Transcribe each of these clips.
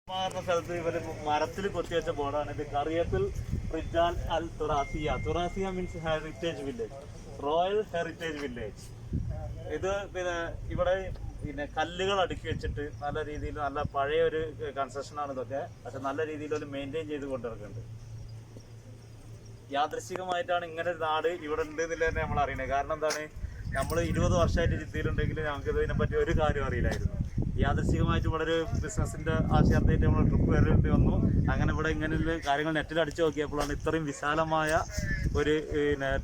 സ്ഥലത്ത് ഇവര് മരത്തിൽ കൊത്തിവെച്ച ബോർഡാണ് ഇത്. കറിയത്തിൽ റിജാൽ അൽ തുറാസിയ. തുറാസിയ means heritage village, royal heritage village. ഇത് ഇവിടെ കല്ലുകൾ അടുക്കി വെച്ചിട്ട് നല്ല രീതിയിൽ, നല്ല പഴയ ഒരു കൺസ്ട്രക്ഷനാണ് ഇതൊക്കെ. പക്ഷെ നല്ല രീതിയിൽ ഒരു മെയിൻറ്റെയിൻ ചെയ്ത് കൊണ്ടുവരുന്നുണ്ട്. യാദൃശ്ചികമായിട്ടാണ് ഇങ്ങനെ ഒരു നാട് ഇവിടെ ഉണ്ട് എന്നില്ല തന്നെ നമ്മൾ അറിയണത്. കാരണം എന്താണ്, നമ്മൾ 20 വർഷമായിട്ട് ജിദ്ദയിലുണ്ടെങ്കിൽ ഞങ്ങൾക്ക് ഇതിനെ പറ്റി ഒരു കാര്യം അറിയില്ലായിരുന്നു. യാദൃശ്ചികമായിട്ട് ഇവിടെ ഒരു ബിസിനസ്സിൻ്റെ ആശയമായിട്ട് നമ്മൾ ട്രിപ്പ് വരേണ്ടി വന്നു. അങ്ങനെ ഇവിടെ ഇങ്ങനെയുള്ള കാര്യങ്ങൾ നെറ്റിൽ അടിച്ചു നോക്കിയപ്പോഴാണ് ഇത്രയും വിശാലമായ ഒരു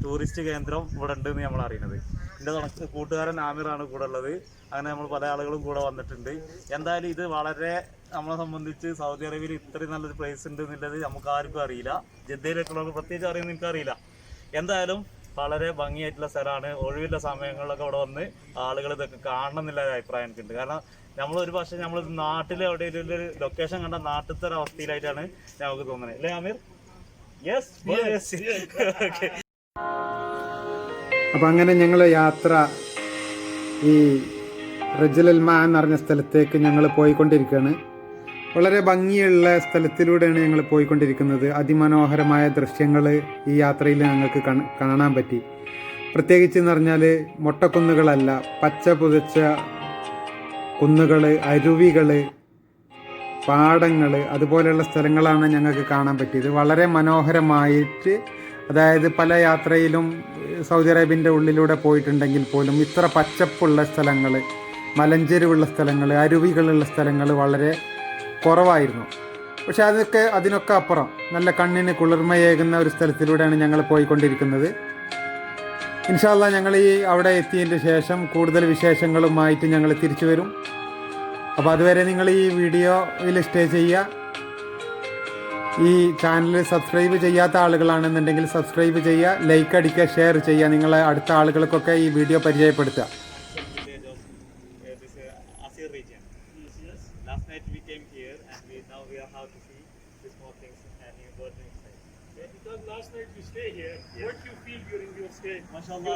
ടൂറിസ്റ്റ് കേന്ദ്രം ഇവിടെ ഉണ്ടെന്ന് നമ്മൾ അറിയുന്നത്. എൻ്റെ കൂട്ടുകാരൻ ആമിറാണ് കൂടെ ഉള്ളത്. അങ്ങനെ നമ്മൾ പല ആളുകളും കൂടെ വന്നിട്ടുണ്ട്. എന്തായാലും ഇത് വളരെ നമ്മളെ സംബന്ധിച്ച് സൗദി അറേബ്യയിൽ ഇത്രയും നല്ലൊരു പ്ലേസ് ഉണ്ട് എന്നുള്ളത് നമുക്ക് ആർക്കും അറിയില്ല. ജിദ്ദയിലേക്കുള്ളവർക്ക് പ്രത്യേകിച്ച് അറിയുന്ന എനിക്കറിയില്ല. എന്തായാലും വളരെ ഭംഗിയായിട്ടുള്ള സ്ഥലമാണ്. ഒഴിവുള്ള സമയങ്ങളിലൊക്കെ ഇവിടെ വന്ന് ആളുകൾ ഇതൊക്കെ കാണണം എന്നുള്ള അഭിപ്രായം എനിക്കുണ്ട്. കാരണം നമ്മളൊരു പക്ഷേ നമ്മൾ നാട്ടിലെ എവിടെയെങ്കിലും ഒരു ലൊക്കേഷൻ കണ്ട നാട്ടിലത്തെ ഒരു അവസ്ഥയിലായിട്ടാണ് നമുക്ക് തോന്നുന്നത്. അല്ലേ ആമിർ? യെസ്. അപ്പം അങ്ങനെ ഞങ്ങൾ യാത്ര ഈ റിജൽ അൽമ എന്ന് പറഞ്ഞ സ്ഥലത്തേക്ക് ഞങ്ങൾ പോയിക്കൊണ്ടിരിക്കുകയാണ്. വളരെ ഭംഗിയുള്ള സ്ഥലത്തിലൂടെയാണ് ഞങ്ങൾ പോയിക്കൊണ്ടിരിക്കുന്നത്. അതിമനോഹരമായ ദൃശ്യങ്ങൾ ഈ യാത്രയിൽ ഞങ്ങൾക്ക് കാണാൻ പറ്റി. പ്രത്യേകിച്ച് എന്ന് പറഞ്ഞാൽ മൊട്ടക്കുന്നുകളല്ല, പച്ച പുതച്ച കുന്നുകൾ, അരുവികൾ, പാടങ്ങൾ, അതുപോലെയുള്ള സ്ഥലങ്ങളാണ് ഞങ്ങൾക്ക് കാണാൻ പറ്റിയത്. വളരെ മനോഹരമായിട്ട്, അതായത് പല യാത്രയിലും സൗദി അറേബ്യൻ്റെ ഉള്ളിലൂടെ പോയിട്ടുണ്ടെങ്കിൽ പോലും ഇത്ര പച്ചപ്പുള്ള സ്ഥലങ്ങൾ, മലഞ്ചെരുവുള്ള സ്ഥലങ്ങൾ, അരുവികളുള്ള സ്ഥലങ്ങൾ വളരെ കുറവായിരുന്നു. പക്ഷെ അതിനൊക്കെ അപ്പുറം നല്ല കണ്ണിന് കുളിർമയേകുന്ന ഒരു സ്ഥലത്തിലൂടെയാണ് ഞങ്ങൾ പോയിക്കൊണ്ടിരിക്കുന്നത്. ഇൻഷാ അല്ലാഹ് ഞങ്ങൾ അവിടെ എത്തിയതിൻ്റെ ശേഷം കൂടുതൽ വിശേഷങ്ങളുമായിട്ട് ഞങ്ങൾ തിരിച്ചു വരും. അപ്പോൾ അതുവരെ നിങ്ങൾ ഈ വീഡിയോയിൽ സ്റ്റേ ചെയ്യുക. ഈ ചാനൽ സബ്സ്ക്രൈബ് ചെയ്യാത്ത ആളുകളാണെന്നുണ്ടെങ്കിൽ സബ്സ്ക്രൈബ് ചെയ്യുക, ലൈക്ക് അടിക്കുക, ഷെയർ ചെയ്യുക. നിങ്ങളെ അടുത്ത ആളുകൾക്കൊക്കെ ഈ video പരിചയപ്പെടുത്തുക. Last night we came here and now we are how to see these more things and you go inside. Okay? Because last night we stay here. Yeah. What you feel during your stay? Mashallah,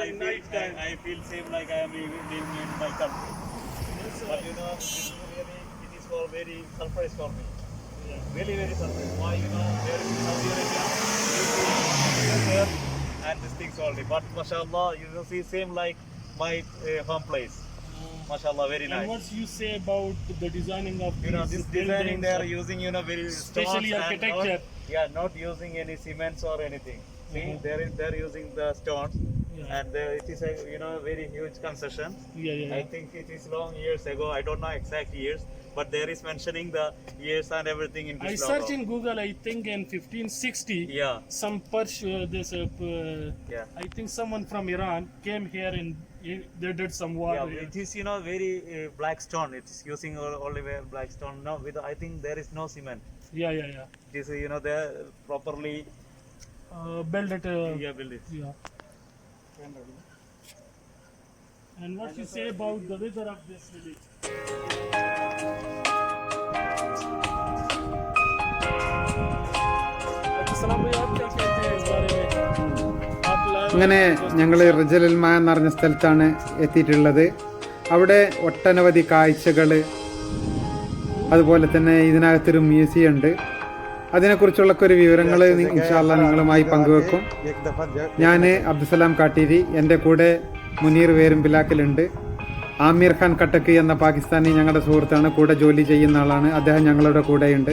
I feel same like I am living in my country. Yes, but you know, it is for very surprise for me. Yeah. Really very surprise. Why, you know, there in Saudi Arabia, you see here and these things only. But mashallah, you will see same like my home place. Mashallah, very nice. And what you say about the designing of this designing they are using very especially architecture. Not using any cements or anything. See, they're using the stones, and it is a very huge concession. I think it is long years ago. I don't know exact years, but there is mentioning the years and everything in this. I searched in Google. I think in 1560. Some I think someone from Iran came here and they did some work. It is very black stone. It is using only black stone. No, I think there is no cement. It is they properly build it. Build it. And what you say about the weather of this village? അങ്ങനെ ഞങ്ങൾ റിജൽ അൽമ എന്ന് പറഞ്ഞ സ്ഥലത്താണ് എത്തിയിട്ടുള്ളത്. അവിടെ ഒട്ടനവധി കാഴ്ചകൾ, അതുപോലെ തന്നെ ഇതിനകത്തൊരു മ്യൂസിയം ഉണ്ട്. അതിനെക്കുറിച്ചുള്ളൊക്കെ ഒരു വിവരങ്ങൾ ഇൻഷാ അല്ലാഹ് നിങ്ങളുമായി പങ്കുവെക്കും. ഞാൻ അബ്ദുസലാം കാട്ടീരി, എൻ്റെ കൂടെ മുനീർ വേരുംപിലാക്കലുണ്ട്. ആമിർ ഖാൻ കട്ടക്ക് എന്ന പാകിസ്ഥാനി ഞങ്ങളുടെ സുഹൃത്താണ്, കൂടെ ജോലി ചെയ്യുന്ന ആളാണ്. അദ്ദേഹം ഞങ്ങളുടെ കൂടെയുണ്ട്.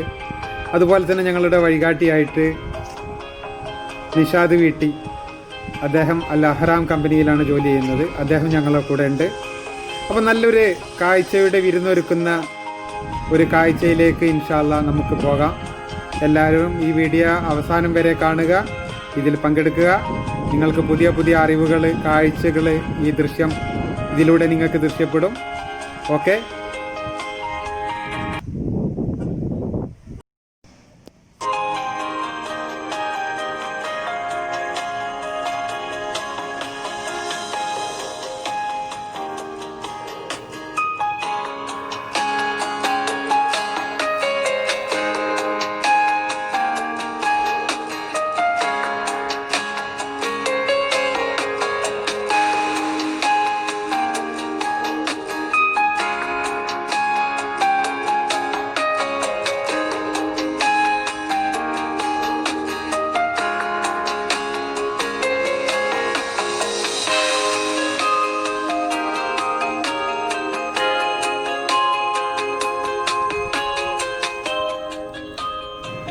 അതുപോലെ തന്നെ ഞങ്ങളുടെ വഴികാട്ടിയായിട്ട് നിഷാദ് വീട്ടി, അദ്ദേഹം അൽ അഹ്റാം കമ്പനിയിലാണ് ജോലി ചെയ്യുന്നത്. അദ്ദേഹം ഞങ്ങളുടെ കൂടെ ഉണ്ട്. അപ്പോൾ നല്ലൊരു കാഴ്ചയുടെ വിരുന്നൊരുക്കുന്ന ഒരു കാഴ്ചയിലേക്ക് ഇൻഷാ അല്ലാഹ് നമുക്ക് പോകാം. എല്ലാവരും ഈ വീഡിയോ അവസാനം വരെ കാണുക, ഇതിൽ പങ്കെടുക്കുക. നിങ്ങൾക്ക് പുതിയ പുതിയ അറിവുകൾ, കാഴ്ചകൾ, ഈ ദൃശ്യം ഇതിലൂടെ നിങ്ങൾക്ക് ദൃശ്യപ്പെടും. ഓക്കെ.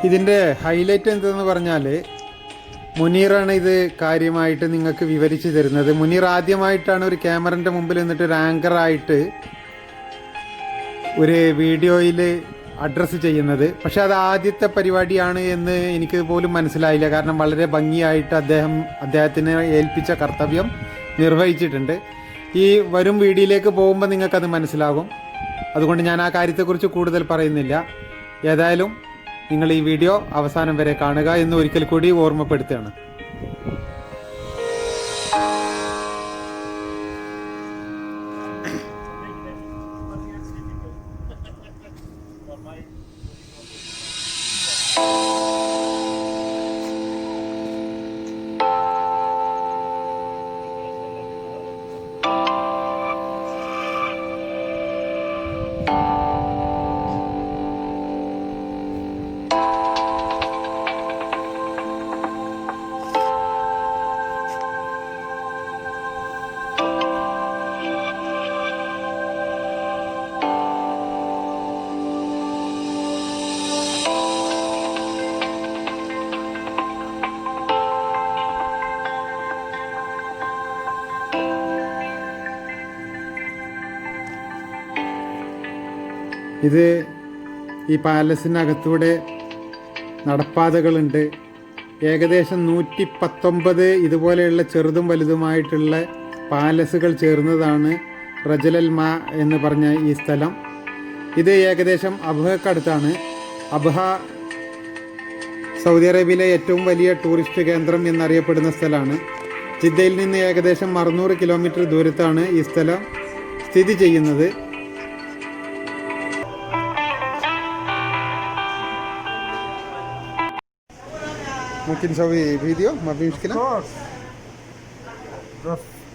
ഇതിൻ്റെ ഹൈലൈറ്റ് എന്തെന്ന് പറഞ്ഞാൽ മുനീറാണ് ഇത് കാര്യമായിട്ട് നിങ്ങൾക്ക് വിവരിച്ച് തരുന്നത്. മുനീർ ആദ്യമായിട്ടാണ് ഒരു ക്യാമറൻ്റെ മുമ്പിൽ നിന്നിട്ട് ഒരു ആങ്കറായിട്ട് ഒരു വീഡിയോയിൽ അഡ്രസ്സ് ചെയ്യുന്നത്. പക്ഷെ അത് ആദ്യത്തെ പരിപാടിയാണ് എന്ന് എനിക്ക് പോലും മനസ്സിലായില്ല. കാരണം വളരെ ഭംഗിയായിട്ട് അദ്ദേഹത്തിന് ഏൽപ്പിച്ച കർത്തവ്യം നിർവഹിച്ചിട്ടുണ്ട്. ഈ വരും വീഡിയോയിലേക്ക് പോകുമ്പോൾ നിങ്ങൾക്കത് മനസ്സിലാകും. അതുകൊണ്ട് ഞാൻ ആ കാര്യത്തെക്കുറിച്ച് കൂടുതൽ പറയുന്നില്ല. ഏതായാലും നിങ്ങൾ ഈ വീഡിയോ അവസാനം വരെ കാണുക എന്ന് ഒരിക്കൽ കൂടി ഓർമ്മപ്പെടുത്തുകയാണ്. ഇത് ഈ പാലസിനകത്തൂടെ നടപ്പാതകളുണ്ട്. ഏകദേശം 119 ഇതുപോലെയുള്ള ചെറുതും വലുതുമായിട്ടുള്ള പാലസുകൾ ചേർന്നതാണ് റജൽ അൽമ എന്ന് പറഞ്ഞ ഈ സ്ഥലം. ഇത് ഏകദേശം അബ്ഹക്കടുത്താണ്. അബ്ഹ സൗദി അറേബ്യയിലെ ഏറ്റവും വലിയ ടൂറിസ്റ്റ് കേന്ദ്രം എന്നറിയപ്പെടുന്ന സ്ഥലമാണ്. ജിദ്ദയിൽ നിന്ന് ഏകദേശം 600 കിലോമീറ്റർ ദൂരത്താണ് ഈ സ്ഥലം സ്ഥിതി ചെയ്യുന്നത്. ممكن نسوي فيديو ما في مشكلة؟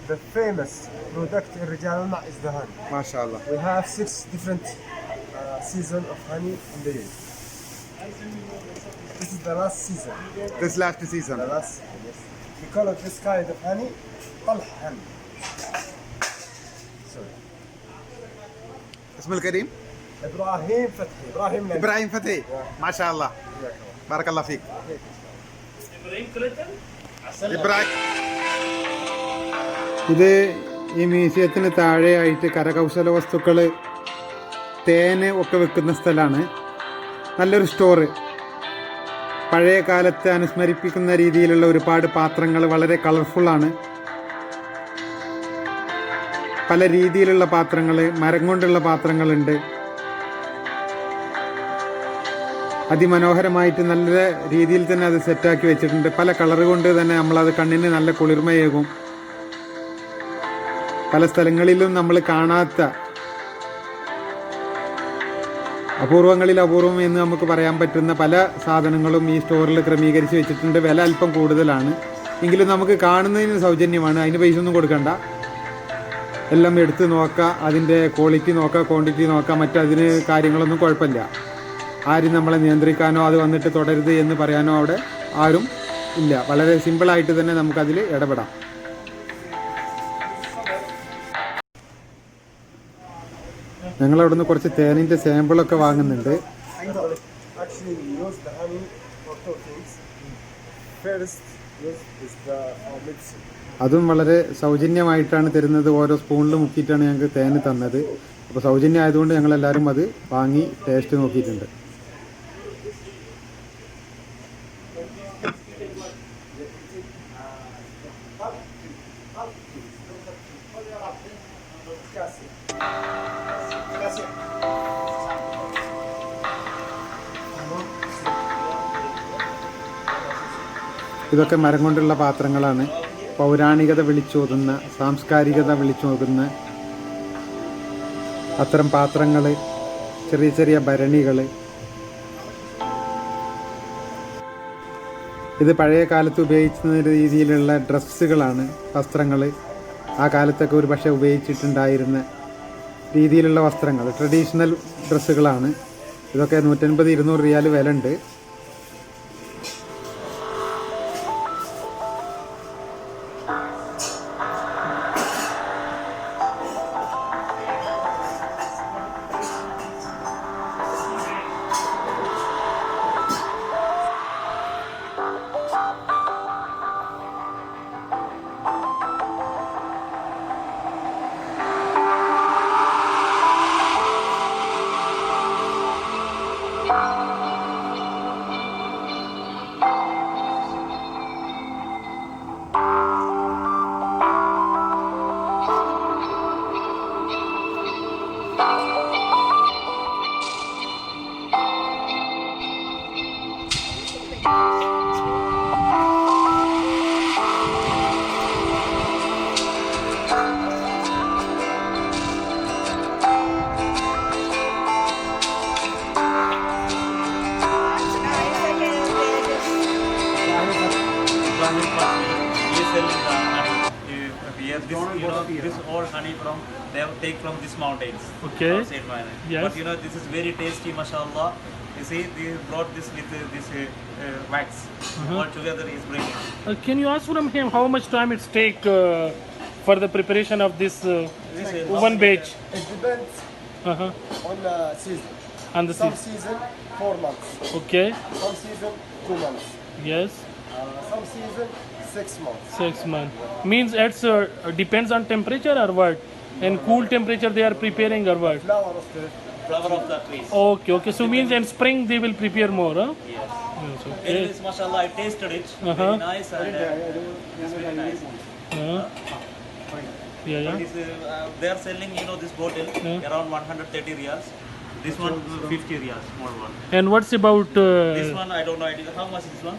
The famous product in Rijal Alma is the honey. ما شاء الله. We have 6 different season of honey in the year. This is the last season. This last season. The last season, yes. We call it this kind of honey, طلح honey. Sorry. اسم الكريم؟ إبراهيم فتحي. إبراهيم فتحي. ما شاء الله. بارك الله فيك. ഇത് ഈ മ്യൂസിയത്തിന് താഴെയായിട്ട് കരകൗശല വസ്തുക്കൾ, തേന് ഒക്കെ വെക്കുന്ന സ്ഥലമാണ്. നല്ലൊരു സ്റ്റോറ്. പഴയ കാലത്തെ അനുസ്മരിപ്പിക്കുന്ന രീതിയിലുള്ള ഒരുപാട് പാത്രങ്ങൾ, വളരെ കളർഫുള്ളാണ്. പല രീതിയിലുള്ള പാത്രങ്ങൾ, മരം കൊണ്ടുള്ള പാത്രങ്ങളുണ്ട്. അതിമനോഹരമായിട്ട് നല്ല രീതിയിൽ തന്നെ അത് സെറ്റാക്കി വെച്ചിട്ടുണ്ട്. പല കളർ കൊണ്ട് തന്നെ നമ്മളത് കണ്ണിന് നല്ല കുളിർമയേകും. പല സ്ഥലങ്ങളിലും നമ്മൾ കാണാത്ത അപൂർവങ്ങളിൽ അപൂർവം എന്ന് നമുക്ക് പറയാൻ പറ്റുന്ന പല സാധനങ്ങളും ഈ സ്റ്റോറിൽ ക്രമീകരിച്ച് വെച്ചിട്ടുണ്ട്. വില അല്പം കൂടുതലാണ് എങ്കിലും നമുക്ക് കാണുന്നതിന് സൗജന്യമാണ്. അതിന് പൈസ ഒന്നും കൊടുക്കണ്ട. എല്ലാം എടുത്ത് നോക്കാം, അതിൻ്റെ ക്വാളിറ്റി നോക്കാം, ക്വാണ്ടിറ്റി നോക്കാം. മറ്റതിന് കാര്യങ്ങളൊന്നും കുഴപ്പമില്ല. ആരും നമ്മളെ നിയന്ത്രിക്കാനോ അത് വന്നിട്ട് തുടരുത് എന്ന് പറയാനോ അവിടെ ആരും ഇല്ല. വളരെ സിമ്പിളായിട്ട് തന്നെ നമുക്കതിൽ ഇടപെടാം. ഞങ്ങളവിടെ നിന്ന് കുറച്ച് തേനിൻ്റെ സാമ്പിളൊക്കെ വാങ്ങുന്നുണ്ട്. Actually, we use the honey for 2 things. First, is for medicine. അതും വളരെ സൗജന്യമായിട്ടാണ് തരുന്നത്. ഓരോ സ്പൂണിൽ മുക്കിയിട്ടാണ് ഞങ്ങൾക്ക് തേന് തന്നത്. അപ്പോൾ സൗജന്യം ആയതുകൊണ്ട് ഞങ്ങളെല്ലാവരും അത് വാങ്ങി ടേസ്റ്റ് നോക്കിയിട്ടുണ്ട്. ഇതൊക്കെ മരം കൊണ്ടുള്ള പാത്രങ്ങളാണ്. പൗരാണികത വിളിച്ചോതുന്ന, സാംസ്കാരികത വിളിച്ചോതുന്ന അത്തരം പാത്രങ്ങൾ, ചെറിയ ചെറിയ ഭരണികൾ. ഇത് പഴയ കാലത്ത് ഉപയോഗിക്കുന്ന രീതിയിലുള്ള ഡ്രസ്സുകളാണ്, വസ്ത്രങ്ങൾ. ആ കാലത്തൊക്കെ ഒരു പക്ഷേ ഉപയോഗിച്ചിട്ടുണ്ടായിരുന്ന രീതിയിലുള്ള വസ്ത്രങ്ങൾ, ട്രഡീഷണൽ ഡ്രസ്സുകളാണ്. ഇതൊക്കെ 150-200 റിയാൽ വില ഉണ്ട്. This all honey from they take from these mountains. Okay. Outside mine. Yes. But this is very tasty, mashallah. You see, they brought this with this wax. All together is bringing. Can you ask from him how much time it take for the preparation of this one batch? It depends Uh-huh. on the season. And the Some seed. season 4 months. Okay. Some season 2 months. Yes. Some season 6 months. 6 months. Means it's depends on temperature or what? In cool temperature they are preparing or what? Flower of the Flower of the trees. Okay, okay. So means in spring they will prepare more, huh? Yes. Yes, okay. Anyways, mashallah, I tasted it. Very nice and it's very nice. Yeah, yeah. But they are selling, this bottle around 130 riyals. This one 50 riyals, small one. And what's about This one I don't know. How much is this one?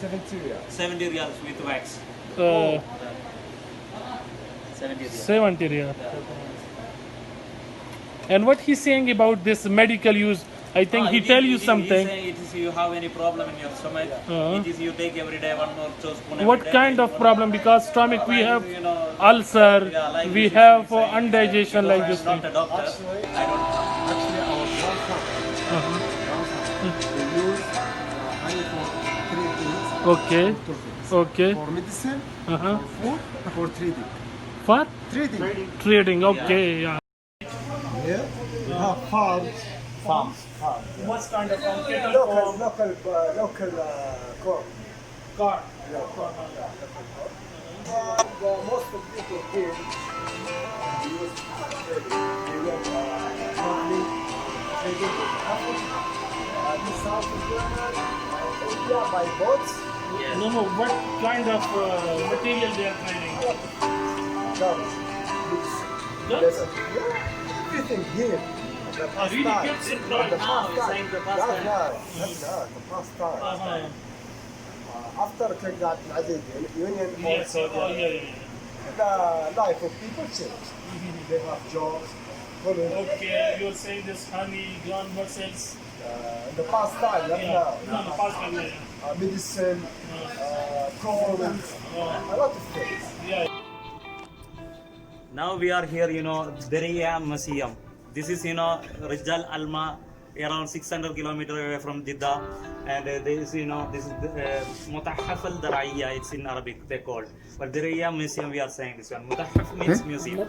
70 riyals. 70 riyals with wax. 70 riyals. 70 riyal. And what he's saying about this medical use, I think he tell you something. He say it is you have any problem in your stomach. It is you take every day one more spoon. every What day. kind of problem? Because stomach we have ulcer, we this have is saying, undigestion because like I this am not thing. a doctor. I don't know. Actually, our grandfather, they use honey for 3 things. Okay, 2 things. okay. For medicine, Uh-huh. for food, for trading. For Trading. trading, okay, yeah. Here we have farms. Farms. What kind of Local corn. corn? Yeah, corn. Most of people here use trading. They work traveling, trading with Africa, the South of India by boats. Yes. No, no. What kind of material they are trading? Guns, books, Guns? leather. Yeah, everything here. The past really time. gets it The right now, past it's time. saying the past That's time. right. That's right. The past time. Uh-huh. After King Abdulaziz, Union Yes, also, oh, yeah, yeah. the life of people changed. They have jobs. Okay, you're saying this honey, gun, what else? In the past time, not Yeah. now. No, the past one, yeah. Medicine, corn, a lot of things. Yeah. Now we are here, Deriya Museum. This is, Rijal Alma, around 600 kilometers away from Jeddah. And this is the Mutahaf al-Daraiya, it's in Arabic, they called. But Deriya Museum, we are saying this one. Mutahaf means museum.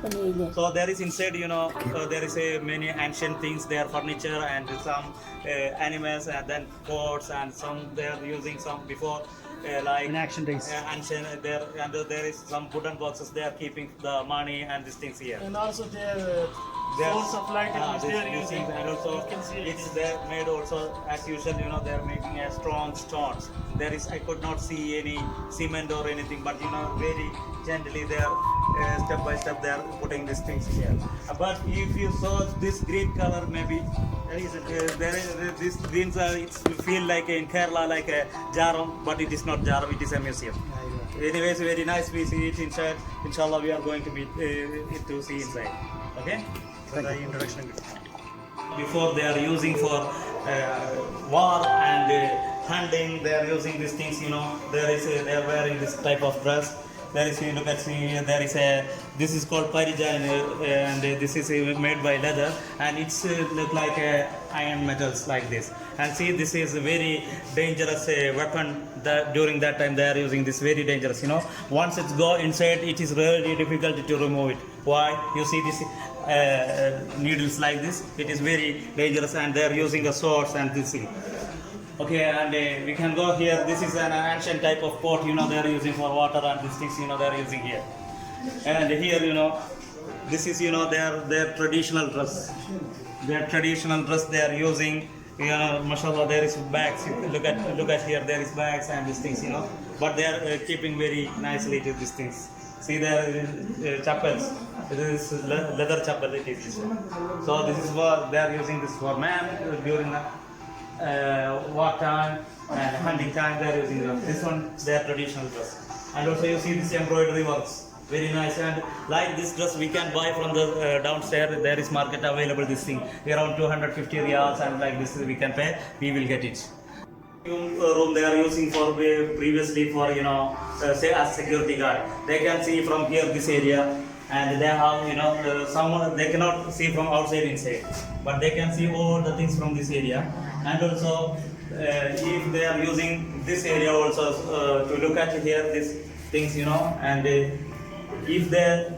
So there is inside, there is many ancient things there, furniture and some animals and then pots and some they are using some before. Like in action days, there is some wooden boxes. They are keeping the money and these things here. And also their Their- source of light which they are these using. things, and also You can see it. it's they're made also as usual. They are making a strong stones. There is I could not see any cement or anything, but very gently they are step by step they are putting these things here. But if you saw this green color, maybe there is these greens are. It feel like in Kerala like a jarum, but it is not jarum. It is a museum. Anyways, very nice. We see it inside. Inshallah, we are going to be to see inside. Okay. So the introduction. Before they are using for war and hunting, they are using these things. They are wearing this type of dress. There is, look at see, there is this is called parija and this is made by leather and it's look like iron metals like this. And see, this is a very dangerous weapon that during that time they are using this very dangerous. Once it's go inside, it is really difficult to remove it. Why? You see this needles like this, it is very dangerous and they are using a swords and this thing. Okay, and we can go here. This is an ancient type of pot, they are using for water and these things, they are using here. And here, this is, their traditional dress. Their traditional dress they are using mashallah, there is bags. Look at here, there is bags and these things, But they are keeping very nicely to these things. See there chapels. It is leather chapel. It is. So this is what they are using this for man during the war time and hunting time. They are using this one. Their traditional dress. And also you see this embroidery works. Very nice, and like this dress we can buy from the downstairs. There is market available. This thing around 250 riyals, and like this we can pay. We will get it. Room they are using for previously for say as security guard. They can see from here this area, and they have someone they cannot see from outside inside, but they can see all the things from this area. And also if they are using this area also to look at here these things, and if they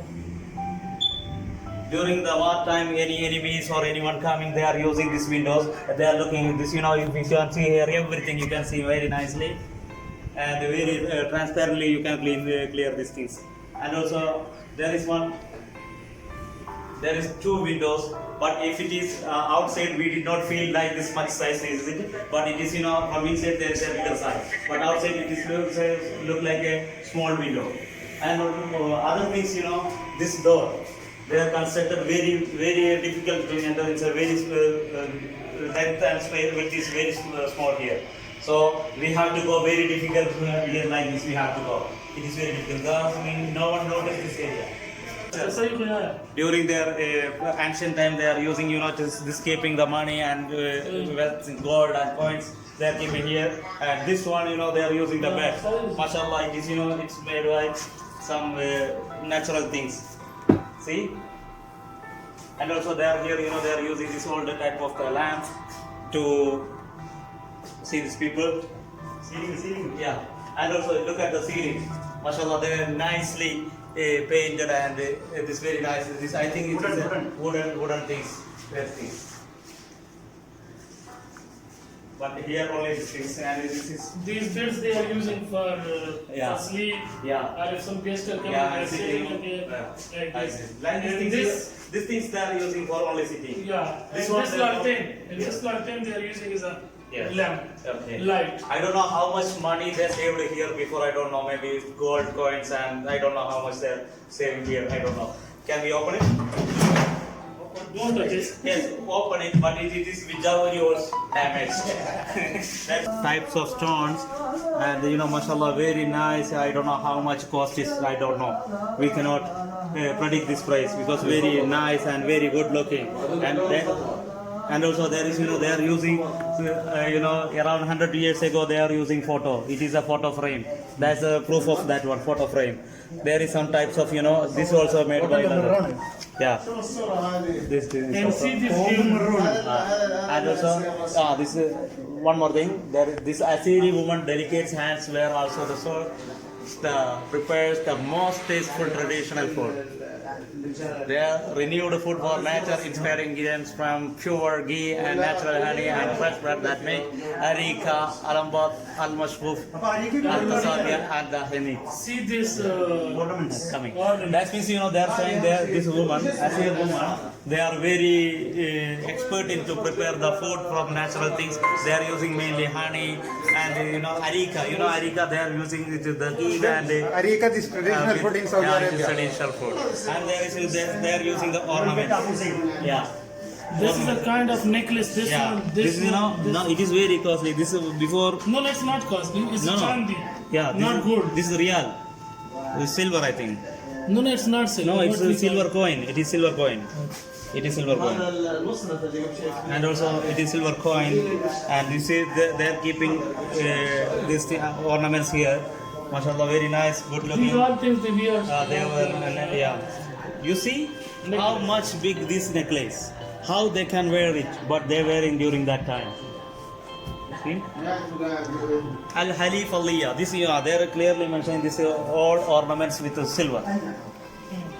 during the war time any enemies or anyone coming, they are using these windows. They are looking at this, if you can see here everything, you can see very nicely and very transparently you can clear these things. And also there is two windows, but if it is outside we did not feel like this much size, is it? But it is from inside there is a bigger size, but outside it is look like a small window. And other things, this door, they are constructed very, very difficult to enter. It's a very length and space which is very small here. So we have to go very difficult here like this. We have to go. It is very difficult. No one noticed this area. During their ancient time, they are using this keeping the money and wealth, gold and coins. They are keeping here. And this one, they are using the bed. Mashallah, it is it's made by some natural things. See, and also they are here. They are using this older type of lamps to see these people. Ceiling, yeah. And also look at the ceiling. Mashallah, they are nicely painted and this very nice. This I think it is wooden things, things. But here only these things, and this is These beds they are using for sleep. Yeah. Or if some guests are coming, Yeah, they are and sitting sitting. here. I see. Like these things they are using for only sitting. Yeah. This In one this they are- lantern, in Yeah. this lantern they are using is a Yes. lamp, Okay. light. I don't know how much money they saved here before. I don't know. Maybe gold coins, and I don't know how much they're saving here. I don't know. Can we open it? Don't touch it. Yes, open it, but it is without yours damaged. That types of stones, and mashallah, very nice. I don't know how much cost is. I don't know. We cannot predict this price because very nice and very good looking. And also there is they are using around 100 years ago they are using photo. It is a photo frame. That's a proof of that one, photo frame. There is some types of this also made by leather. Yeah. This And see this here. and also this one more thing. There this Assyri woman dedicates hands where also the sword prepares the most tasteful traditional food. They are renewed food for nature, inspiring ingredients from pure ghee and natural honey and fresh bread that make arika, alambat, al-mashfuf, al-tasabia and the honey. See this Coming. ornament. That means they are saying this woman, Assyri woman, they are very expert in to prepare the food from natural things. They are using mainly honey and arika. Arika they are using the ghee and Arika, this traditional food in Saudi it is Arabia. traditional food. And they are using the ornament. Yeah. This is a kind of necklace. This Yeah. one. This is one, this- no, it is very costly. This is before. No, it's not costly. It's No. chandi. Yeah. This Not is, gold. This is real. This is silver, I think. No, it's not silver. No, it's What a we silver coin. It is silver coin. It is silver coin. And also it is silver coin. And you see they are keeping these ornaments here. Mashallah, very nice, good call- looking. These all things they wear. They were, yeah. You see how much big this necklace, how they can wear it, but they're wearing during that time. See? Al Halif Aliyah. This they're clearly mentioning this all ornaments with silver.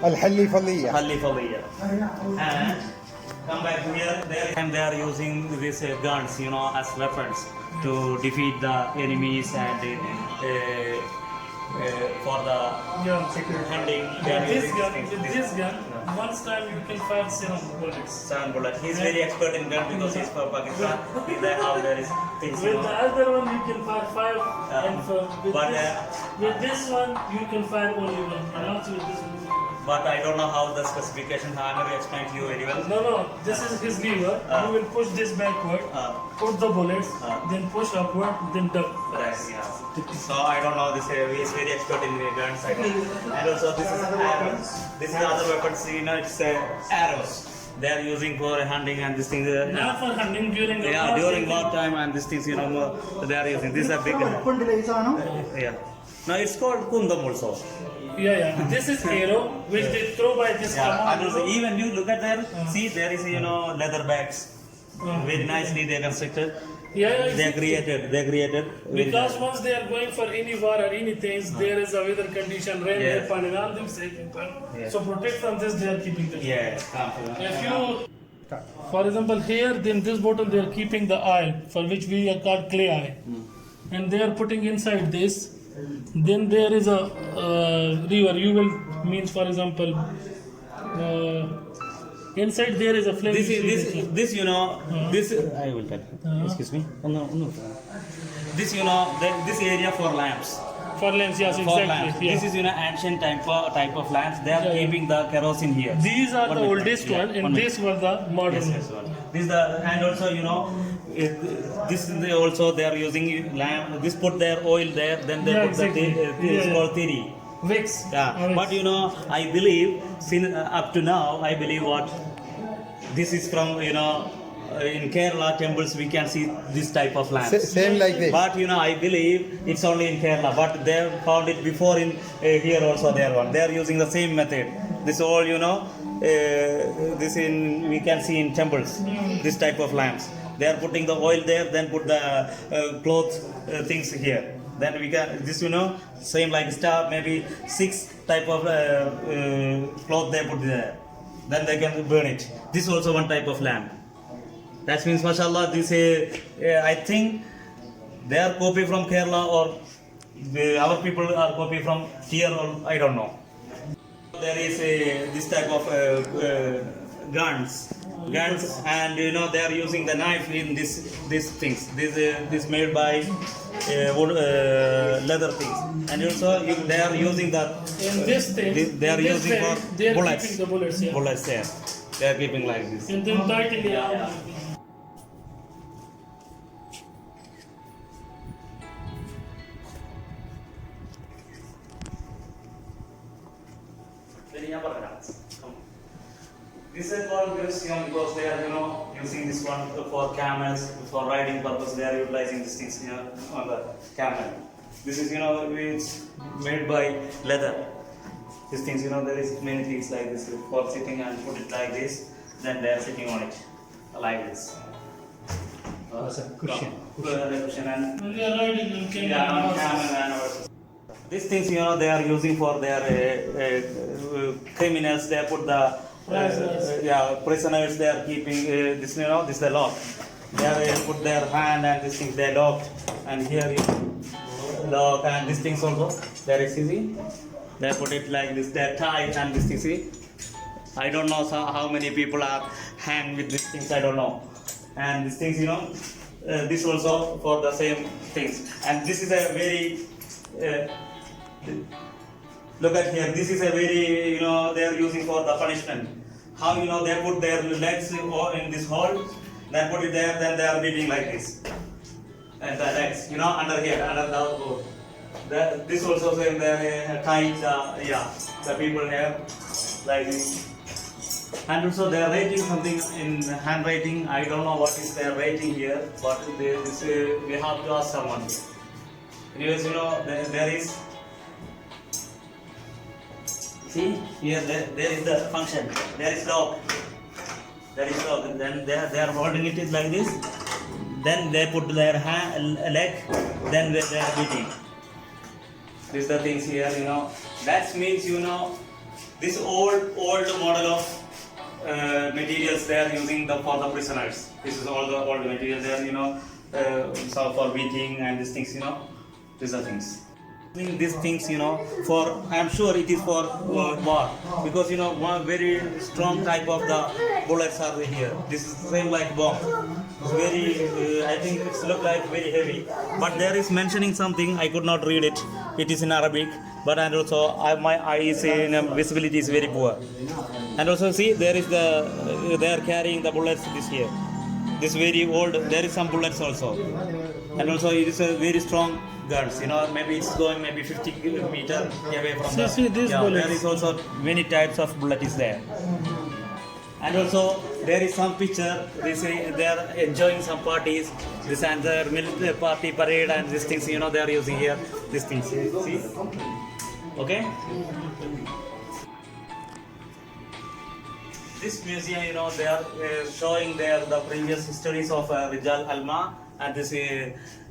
Al-Halli Faliyah. Halif Aliyah. And come back here. They are using these guns, as weapons to defeat the enemies and for the handling. They are This using gun, things. with this gun, once time you can fire 7 bullets. 7 bullet. He's very expert in gun because he's from Pakistan. He's there how there is things. With the other one you can fire 5, and with, but, with this one you can fire only 1. And also with this one. But I don't know how the specifications are. I will explain to you very well. No, this is his lever. You will push this backward, put the bullets, then push upward, then duck. Right, yeah. So I don't know this. He is very expert in guns. I don't. And also this is arrows. This is other weapons. You know, it's arrows. They are using for hunting and this thing. Not for hunting during the Yeah, during war time and these things. You know, they are using. This is a big. Yeah. Now it's called kundam also. Yeah. This is arrow which they throw by this Yeah, and command. also even you look at there, see there is leather bags, very nicely they constructed. Yeah, They created. very because nice. once they are going for any war or anything, there is a weather condition, rain, Yes. and all them say. Yes. So protect from this, they are keeping this. Yeah. If you, for example, here, then this bottle they are keeping the oil for which we are called clay oil, and they are putting inside this. Then there is a river. You will means for example, inside there is a flame. This this this I will tell. Excuse me. This this area for lamps. For lamps, yes, For exactly. lamps. Yeah. This is ancient type of lamps. They are Yeah, yeah. keeping the kerosene here. These are the minute. oldest Yeah, one, and 1 minute. these were the modern. Yes, one. This is the and also this is also they are using lamp. This put their oil there, then they Yeah, put exactly. the it's Yeah. called theory. Wicks. Yeah, but I believe since up to now I believe what this is from in Kerala temples we can see this type of lamps. Same like this. But I believe it's only in Kerala. But they found it before in here also there one. They are using the same method. This all this we can see in temples. This type of lamps. They are putting the oil there, then put the cloth things here. Then we can same like star maybe 6 type of cloth they put there. Then they can burn it. This also one type of lamp. That means, mashallah, this I think they are copy from Kerala or our people are copy from here or I don't know. There is this type of guns, and they are using the knife in these things. This made by wood, leather things, and also they are using the. In this thing, They are in this using bag, for they are bullets. keeping the bullets. Yeah. Bullets there. They are keeping like this. And then tightly. Yeah. This is called museum because they are using this one for camels for riding purpose. They are utilizing these things on the camel. This is it's made by leather. These things there is many things like this for sitting and put it like this. Then they are sitting on it like this. Cushion and When they are riding on camel. yeah, on camel and also. These things they are using for their criminals. They put the prisoners. They are keeping this. This is the lock. They put their hand and these things they locked. And here you lock and these things also. There is easy. They put it like this. They are tied and this thing see. I don't know how many people are hanged with these things. I don't know. And these things this also for the same things. And this is a very look at here. This is a very they are using for the punishment. How they put their legs in this hole, then put it there, then they are beating like this, and the legs under here under the board. This also same they tight the people here like this. And also they are writing something in handwriting. I don't know what is their writing here, but this we have to ask someone. Anyways, there is. See here, there is the function. There is lock. There is lock. And then they are holding it like this. Then they put their leg. Then they are beating. This is the things here. That means this old model of materials they are using for the prisoners. This is all the old material there. So for beating and these things. These are things. Doing these things, for I'm sure it is for war, because one very strong type of the bullets are here. This is same like bomb. It's very, I think it's look like very heavy. But there is mentioning something I could not read it. It is in Arabic, but and also my eyes visibility is very poor. And also see there is they are carrying the bullets this here. This very old. There is some bullets also, and also it is a very strong guns. Maybe it's going maybe 50 meter away from See, these bullets. There is also many types of bullet is there. And also there is some picture. They are enjoying some parties. This and the military party parade and these things. They are using here these things. See, okay. This museum, they are showing there the previous histories of Rijal Alma and this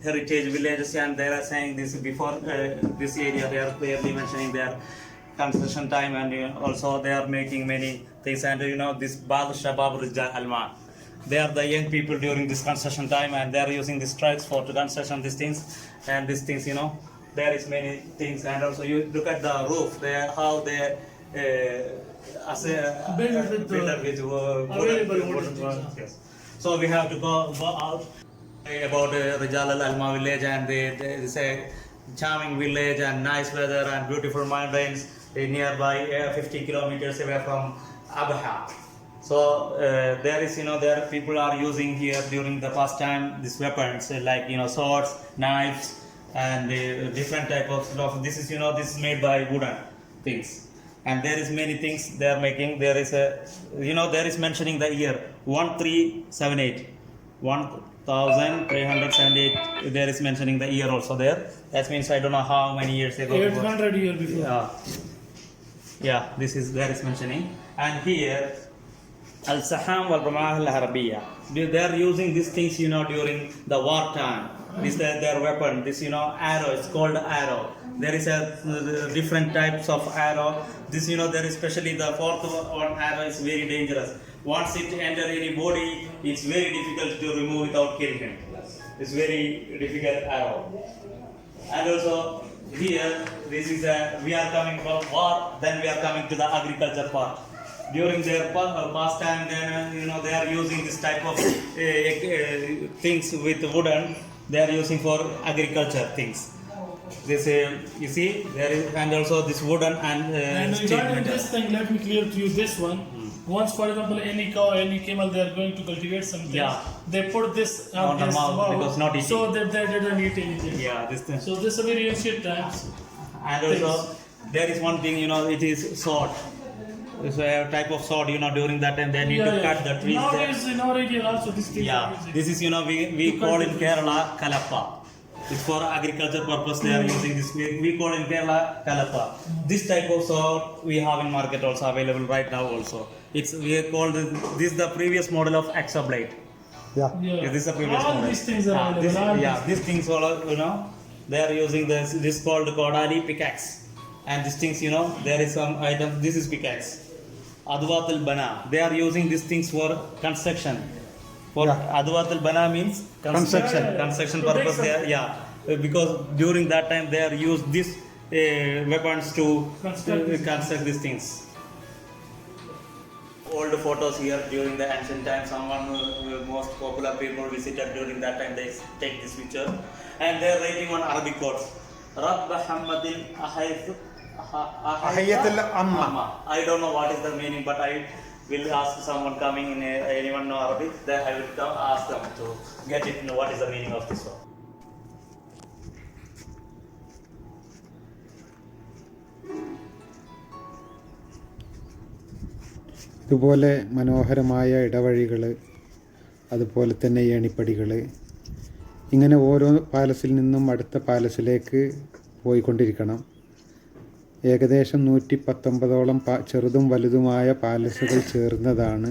heritage villages, and they are saying this before this area. They are clearly mentioning their construction time, and also they are making many things. And this Bad Shabab Rijal Alma, they are the young people during this construction time, and they are using these tracks for to construction these things and these things. There is many things, and also you look at the roof. How they. As a builder with wooden. Yes. So we have to go out about Rijal Alma Village, and it's a charming village and nice weather and beautiful mountains nearby 50 kilometers away from Abha. So there is there people are using here during the past time these weapons like swords, knives, and different type of stuff. This is this is made by wooden things. And there is many things they are making. There is there is mentioning the year 1378, 1378. There is mentioning the year also there. That means I don't know how many years ago. 800 years before. Yeah, there is mentioning. And here, Al Saham wal Ramah al Harabiya. They are using these things during the war time. This is their weapon. This arrow. It's called arrow. There is a different types of arrow. This there is especially the fourth one arrow is very dangerous. Once it enter any body, it's very difficult to remove without killing him. It's very difficult arrow. And also here, this is we are coming from war. Then we are coming to the agriculture part. During their past time, then they are using this type of things with wooden. They are using for agriculture things. This you see there is, and also this wooden and steel regarding metal. this thing, let me clear to you this one. Once, for example, any cow, any camel, they are going to cultivate something. Yeah. They put this On the mouth because not eating. so that they didn't eat anything. Yeah, this thing. So this is a very ancient times. And also there is one thing it is sword. It's a type of sword during that time they need to cut the trees. Nowadays, in our area also this thing. Yeah, this is we call in Kerala kalappa. It's for agriculture purpose they are using this. We call in Kerala kalappa. This type of sword we have in market also available right now also. We call this the previous model of axe blade. Yeah. Yeah, this is the previous All model. these things are available. These things all they are using this called Kodali pickaxe. And these things there is some item. This is pickaxe. Adwat al-Bana. They are using these things for construction. For Adwat al-Bana means construction. Construction purpose there. Because during that time they are used these weapons to construct these things. Old photos here during the ancient times. Someone most popular people visited during that time. They take this picture, and they are writing on Arabic words. Rabb Hammadin Ahiyatul Amma. I don't know what is the meaning, but I will ask someone coming in. Anyone know Arabic? Then I will ask them to get it. What is the meaning of this one? ഇതുപോലെ മനോഹരമായ ഇടവഴികൾ, അതുപോലെ തന്നെ ഏണിപ്പടികൾ, ഇങ്ങനെ ഓരോ പാലസിൽ നിന്നും അടുത്ത പാലസിലേക്ക് പോയിക്കൊണ്ടിരിക്കണം. ഏകദേശം 119ഓളം ചെറുതും വലുതുമായ പാലസുകൾ ചേർന്നതാണ്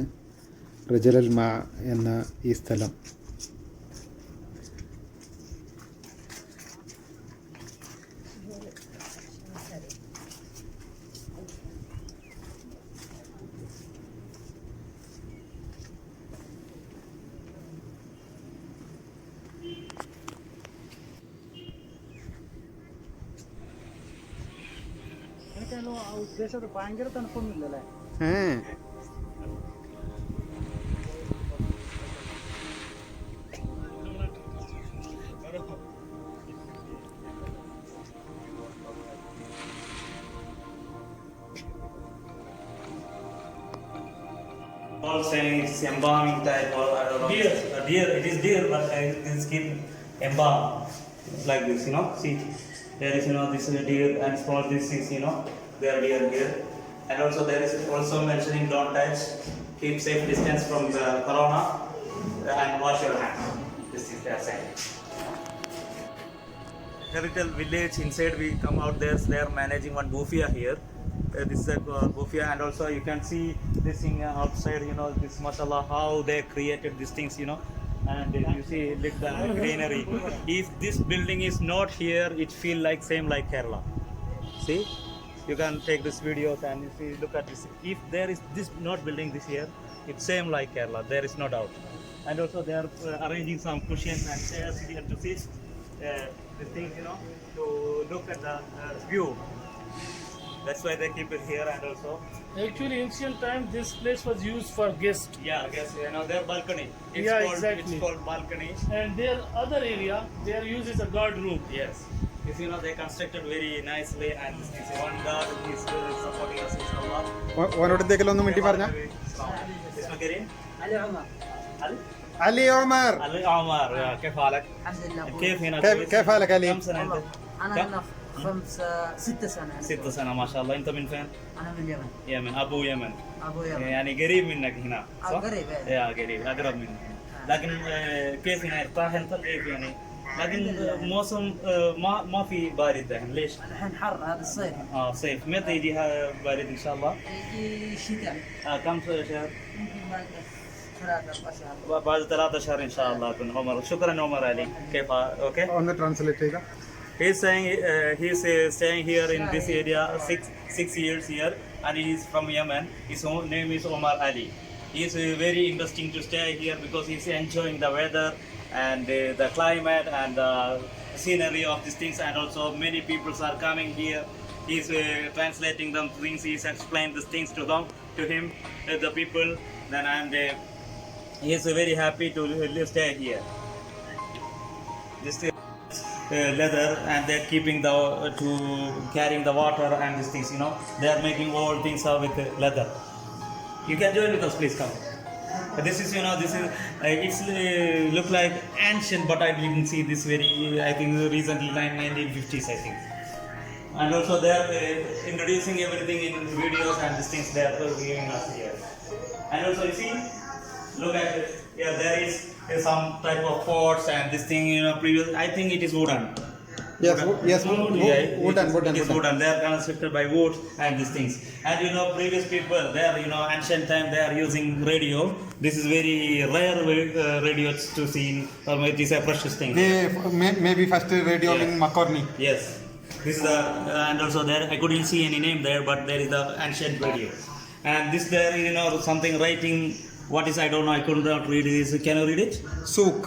റിജൽ അൽമ എന്ന ഈ സ്ഥലം. ഉദ്ദേശം ഭയങ്കര തണുപ്പൊന്നുമില്ലല്ലേ? All saying it's embalming type or I don't know. Deer. Deer. It is deer, but this skin embalm like this, you know. See, there is this deer and small this is they are deer here, and also there is also mentioning don't touch, keep safe distance from the corona, and wash your hands. This is their saying. Rijal village inside we come out there. They are managing one buffet here. This is a buffet, and also you can see this thing outside. This mashallah how they created these things. And you see look the greenery. If this building is not here, it feel like same like Kerala. See, you can take this videos and you see look at this. If there is this not building this here, it's same like Kerala. There is no doubt. And also they are arranging some cushions and chairs here to sit. This thing, to look at the view. That's why they keep it here, and also. Actually, ancient time, this place was used for guests. Yeah, I guess their balcony. It's Yeah, called, exactly. It's called balcony. And their other area, they are used as a guard room. Yes. This they constructed very nicely, and this is one guard is supporting us. Inshallah. ഓനോടത്തേക്കലൊന്നും വേണ്ടി പറഞ്ഞ This Karim. علي عمر. Ali. علي عمر Ali Omar. كيف حالك؟ الحمد لله. كيف هنا؟ كيف حالك علي؟ كم سنة أنت؟ انا هنا 6 سنوات. 6 سنة ما شاء الله. أنت من فين؟ انا من اليمن. يمن. أبو يمن. ابو يمن. يعني قريب منك هنا صح؟ قريب. يا قريب أقرب منك. لكن كيف هنا ارتاح أنت كيف يعني؟ لكن موسم ما في بارد الحين ليش؟ الحين حر هذا الصيف. صيف. متى يجي بارد إن شاء الله؟ يجي شتاء. كم شهر؟ يمكن بعد 3-4 شهر. بعد 3 شهر إن شاء الله يكون عمر. شكرا عمر علي. كيف أوكي؟ ഒന്ന് translate ചെയ്യുക. He's saying he's staying here in this area 6 years here, and he is from Yemen. His name is Omar Ali. He is very interesting to stay here because he's enjoying the weather and the climate and the scenery of these things, and also many people are coming here. He's translating them things. He's explained these things to them, to him, the people. Then and he is very happy to stay here. This leather, and they're keeping to carrying the water and these things. They are making all things with leather. You can join with us, please come. This is it's look like ancient, but I didn't see this very. I think recently 1950s, I think. And also they are introducing everything in videos and these things they are giving us here. And also you see, look at it. Yeah, there is some type of pots and this thing. Previous, I think it is wooden. Yes, Wooden. wooden. It is wooden. They are constructed by wood and these things. And previous people, they are ancient time they are using radio. This is very rare radio to see. It is a precious thing. Maybe first radio in Makorni. Yes. This is the and also there I couldn't see any name there, but there is the ancient radio. And this there something writing. What is I don't know. I could not read this. Can you read it? Souk.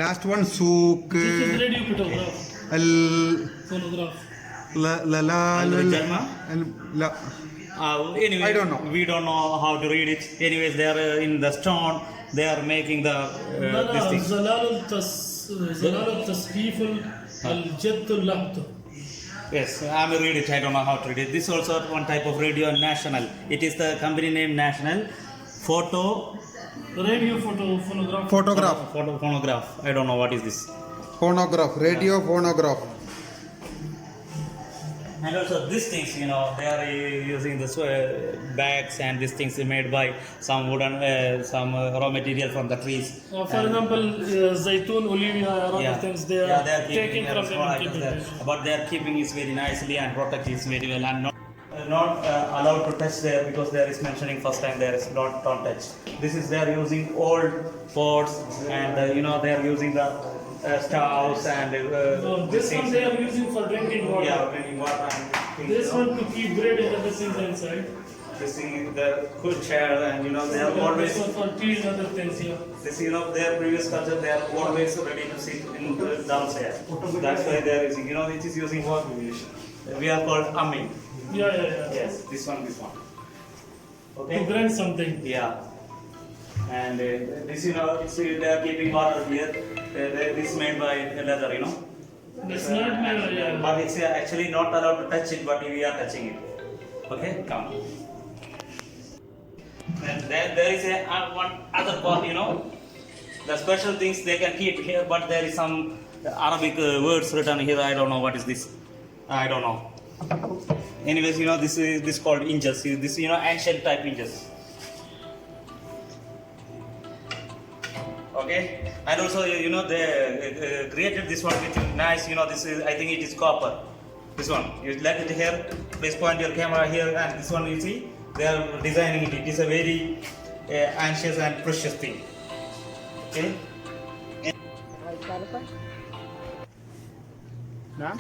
Last one souk. This is radio photograph. Phonograph. La. Anyway, I don't know. We don't know how to read it. Anyways, they are in the stone. They are making the this thing. زلال التصحيف الجد اللهط. Yes, I will read it. I don't know how to read it. This is also one type of radio, National. It is the company name National. Radio phonograph. Phonograph. I don't know what is this. Phonograph. Radio phonograph. And also these things, they are using this bags and these things made by some wooden, some raw material from the trees. For example, zaytun, olivia, other things they are taking from them. But they are keeping it very nicely and protect it very well, and not allowed to touch there because there is mentioning first time there is don't touch. This is they are using old pots and they are using the stoves and this one they are using for drinking water. Yeah, drinking water and this one to keep bread and other things inside. This thing the good chair and they are always this one for tea and other things here. this their previous culture they are always ready to sit in downstairs. That's why they are using it is using what we are called humming. Yeah. Yes, this one. To Okay. grant something. Yeah. And this, they are keeping water here. This is made by leather, That's not my yeah. But it's actually not allowed to touch it, but we are touching it. Okay, come. And then there is one other part, the special things they can keep here, but there is some Arabic words written here. I don't know what is this. I don't know. Anyways, this called inches. This ancient type inches. Okay, and also they created this one with nice. This is, I think it is copper. This one, you let it here. Please point your camera here, and this one you see they are designing it. It is a very anxious and precious thing. Okay. نعم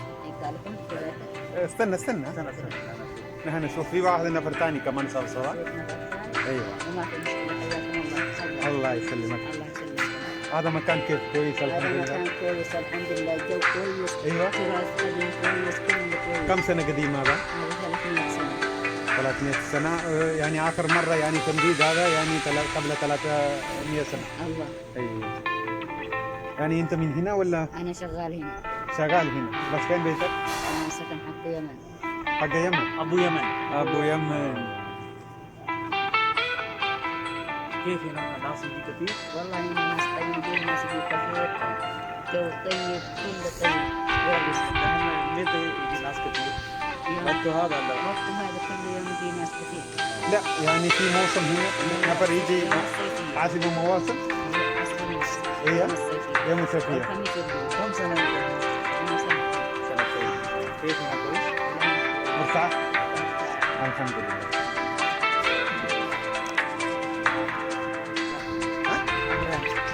استنى نحن نشوف في واحد نفر ثاني كمان صار صورة. ايوه الله يسلمك. هذا مكان كيف كويس الحمد لله. هذا مكان كويس الحمد لله، الجو كويس. ايوه. تراث قديم كويس، كله كويس. كم سنة قديم هذا؟ هذا 300 سنة. 300 سنة. يعني آخر مرة يعني تمديد هذا يعني قبل 300 سنة. الله. ايوه. يعني أنت من هنا ولا؟ أنا شغال هنا. شغال هنا، بس فين بيتك؟ أنا سكن حق يمن. حق يمن. أبو يمن. كيف هنا الناس يجي كثير؟ والله هنا ناس طيبين، ناس يجي كثير، جو طيب، كله طيب، كويس. متى يجي ناس كثير؟ وقت هذا هذا كل يوم يجي ناس كثير. لا يعني في موسم هنا نفر يجي عاصف مواسم. ايوه يوم الصيفية. كم سنة؟ سنتين. كيف هنا كويس؟ مرتاح؟ الحمد لله.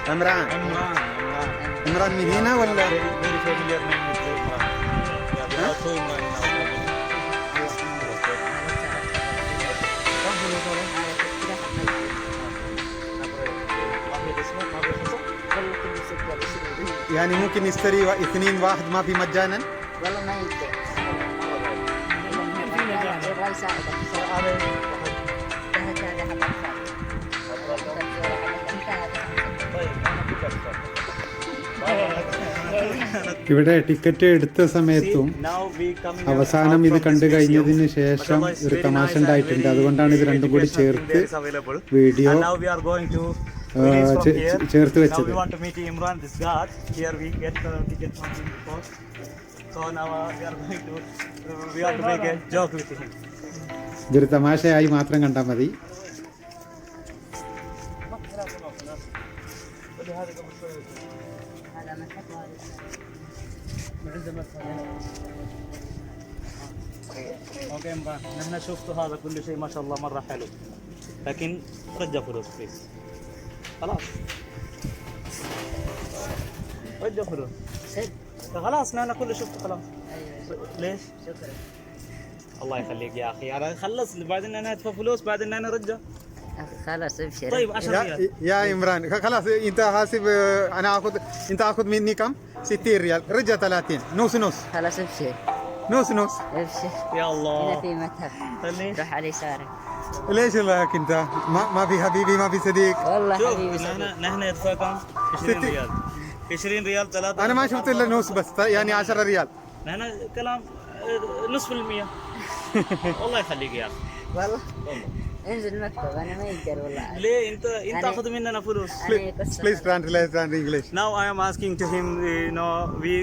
عمران من هنا ولا؟ Very familiar name with Imran. Yeah, there are two Imran in our family. يعني ممكن يشتري اثنين واحد ما في مجانا؟ والله ما يقدر. يبغى يساعدك. ഇവിടെ ticket എടുത്ത സമയത്തും അവസാനം ഇത് കണ്ടു കഴിഞ്ഞതിന് ശേഷം ഒരു തമാശ ഉണ്ടായിട്ടുണ്ട്. അതുകൊണ്ടാണ് ഇത് രണ്ടും കൂടി ചേർത്ത് വീഡിയോ ചേർത്ത് വെച്ചത്. ഇതൊരു തമാശയായി മാത്രം കണ്ടാൽ മതി. اوكي عمران، نحن شفتوا هذا كل شيء ما شاء الله مره حلو، لكن رجع فلوس بليز. خلاص رجع فلوس. خلاص نحن كله شفته خلاص. ليش؟ شكرا. الله يخليك يا اخي، انا خلص بعدين انا ادفع فلوس بعدين انا ارجع. خلاص ابشر. طيب 10 ريال. يا عمران خلاص انت حاسب. انا انت اخذ مني كم؟ 60 ريال. رجع 30 نص. خلاص ابشر. نص. ابشر. يا الله. هنا في متحف. ليش؟ روح على يسارك. ليش لك انت؟ ما في حبيبي ما في صديق. والله شوف حبيبي نحن ندفع كم؟ 20 ريال. 20 ريال 3. انا ما شفت الا نص بس، يعني 10 ريال. نحن كلام نصف المية. الله يخليك يا اخي. والله انزل مكتب، انا ما يقدر والله. ليه انت تاخذ مننا فلوس؟ Please translate English. Now I am asking to him, we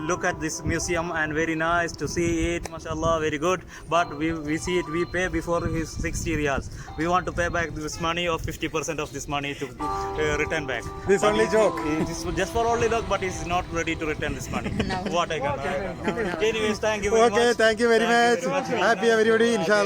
look at this museum and very nice to see it, mashallah, very good. But we see it, we pay before his 60 riyals. We want to pay back this money or 50% of this money to return back. This But only joke. It is just for only joke, but he's not ready to return this money. No. What I can. No. Anyways, thank you very much. Okay, thank you very much. Happy everybody, inshallah.